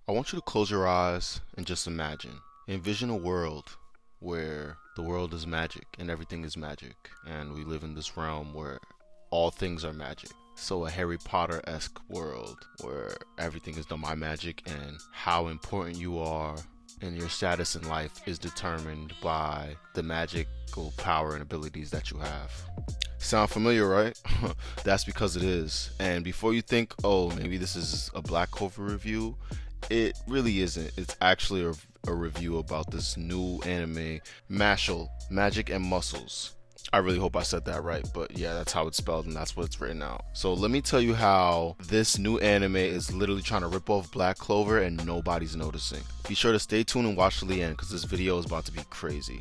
I want you to close your eyes and just imagine. Envision a world where the world is magic and everything is magic, and we live in this realm where all things are magic. So a Harry Potter-esque world where everything is done by magic, and how important you are and your status in life is determined by the magical power and abilities that you have. Sound familiar, right? That's because it is. And before you think, oh, maybe this is a Black Clover review, it really isn't. It's actually a review about this new anime, Mashle, Magic and Muscles. I really hope I said that right, but yeah, that's how it's spelled and that's what it's written out. So let me tell you how this new anime is literally trying to rip off Black Clover and nobody's noticing. Be sure to stay tuned and watch to the end because this video is about to be crazy.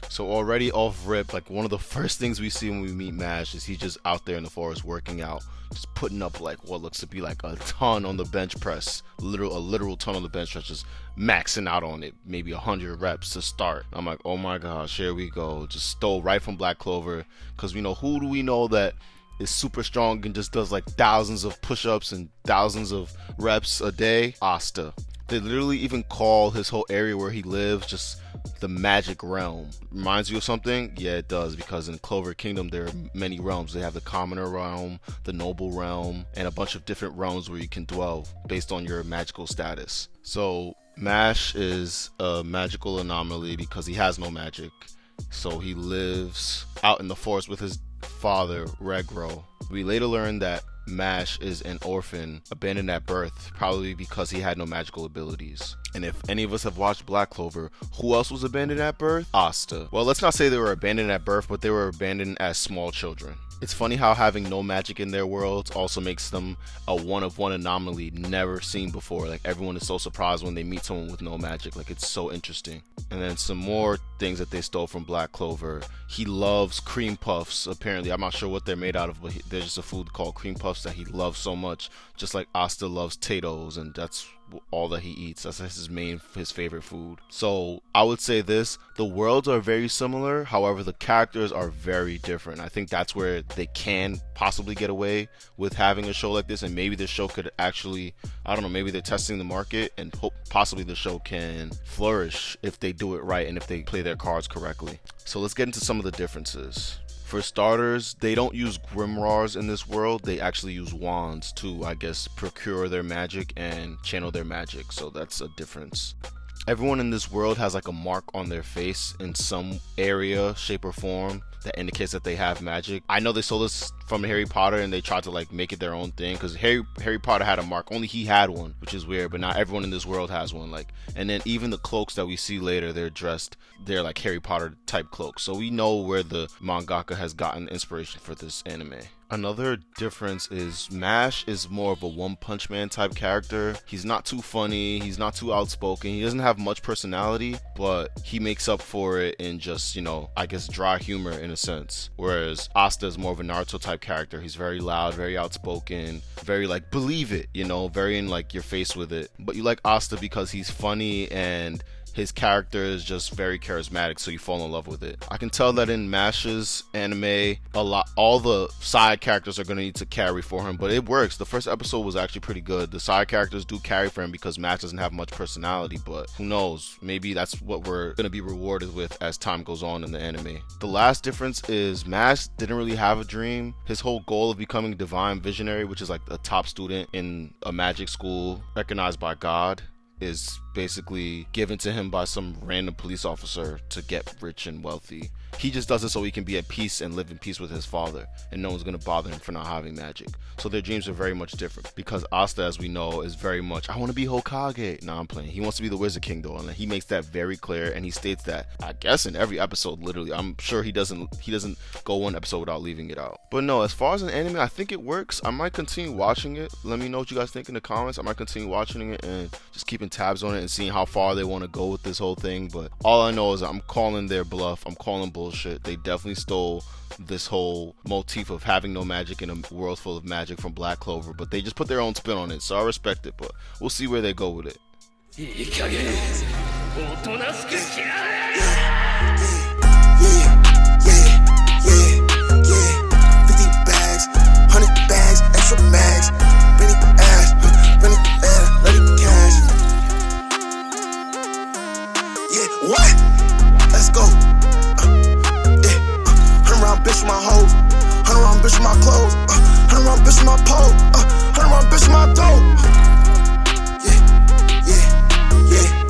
So already off rip, like one of the first things we see when we meet Mash is he's just out there in the forest working out, just putting up like what looks to be like a ton on the bench press, a literal ton on the bench press, just maxing out on it, maybe 100 reps to start. I'm like, oh my gosh, here we go, just stole right from Black Clover, because we know, who do we know that is super strong and just does like thousands of push-ups and thousands of reps a day? Asta. They literally even call his whole area where he lives just the magic realm. Reminds you of something? Yeah, it does, because in Clover Kingdom there are many realms. They have the commoner realm, the noble realm, and a bunch of different realms where you can dwell based on your magical status. So Mash is a magical anomaly because he has no magic. So he lives out in the forest with his father, Regro. We later learn that Mash is an orphan, abandoned at birth, probably because he had no magical abilities. And if any of us have watched Black Clover, who else was abandoned at birth? Asta. Well, let's not say they were abandoned at birth, but they were abandoned as small children. It's funny how having no magic in their worlds also makes them a one-of-one anomaly never seen before. Like, everyone is so surprised when they meet someone with no magic. Like, it's so interesting. And then some more things that they stole from Black Clover. He loves cream puffs, apparently. I'm not sure what they're made out of, but there's just a food called cream puffs that he loves so much. Just like Asta loves potatoes, and that's all that he eats. That's his favorite food. So I would say this: the worlds are very similar, however the characters are very different. I think that's where they can possibly get away with having a show like this, and maybe this show could actually, I don't know, maybe they're testing the market, and hope possibly the show can flourish if they do it right and if they play their cards correctly. So let's get into some of the differences. For starters, they don't use grimoires in this world. They actually use wands to, I guess, procure their magic and channel their magic. So that's a difference. Everyone in this world has like a mark on their face in some area, shape, or form that indicates that they have magic. I know they stole this from Harry Potter and they tried to like make it their own thing, because Harry Potter had a mark, only he had one, which is weird, but not everyone in this world has one. Like, and then even the cloaks that we see later, they're like Harry Potter type cloaks. So we know where the mangaka has gotten inspiration for this anime. Another difference is Mash is more of a One Punch Man type character. He's not too funny, he's not too outspoken, he doesn't have much personality, but he makes up for it in just, you know, I guess dry humor in a sense. Whereas Asta is more of a Naruto type character. He's very loud, very outspoken, very like believe it, you know, very in like your face with it. But you like Asta because he's funny and his character is just very charismatic, so you fall in love with it. I can tell that in Mash's anime, all the side characters are going to need to carry for him, but it works. The first episode was actually pretty good. The side characters do carry for him because Mash doesn't have much personality, but who knows? Maybe that's what we're going to be rewarded with as time goes on in the anime. The last difference is Mash didn't really have a dream. His whole goal of becoming divine visionary, which is like a top student in a magic school recognized by God, is basically given to him by some random police officer to get rich and wealthy. He just does it so he can be at peace and live in peace with his father, and no one's going to bother him for not having magic. So their dreams are very much different, because Asta, as we know, is very much, I want to be Hokage. Nah, I'm playing. He wants to be the Wizard King though, and he makes that very clear, and he states that, I guess, in every episode, literally. I'm sure he doesn't go one episode without leaving it out. But no, as far as an anime, I think it works. I might continue watching it. Let me know what you guys think in the comments. I might continue watching it and just keeping tabs on it and seeing how far they want to go with this whole thing. But all I know is I'm calling their bluff. I'm calling bullshit. They definitely stole this whole motif of having no magic in a world full of magic from Black Clover, but they just put their own spin on it, so I respect it, but we'll see where they go with it. Extra mags, bring it ass, bring it ass, let it cash. bitch with my hoe. 100 round bitch with my clothes. 100 round bitch with my pole. 100 round bitch with my dope. Yeah, yeah, yeah.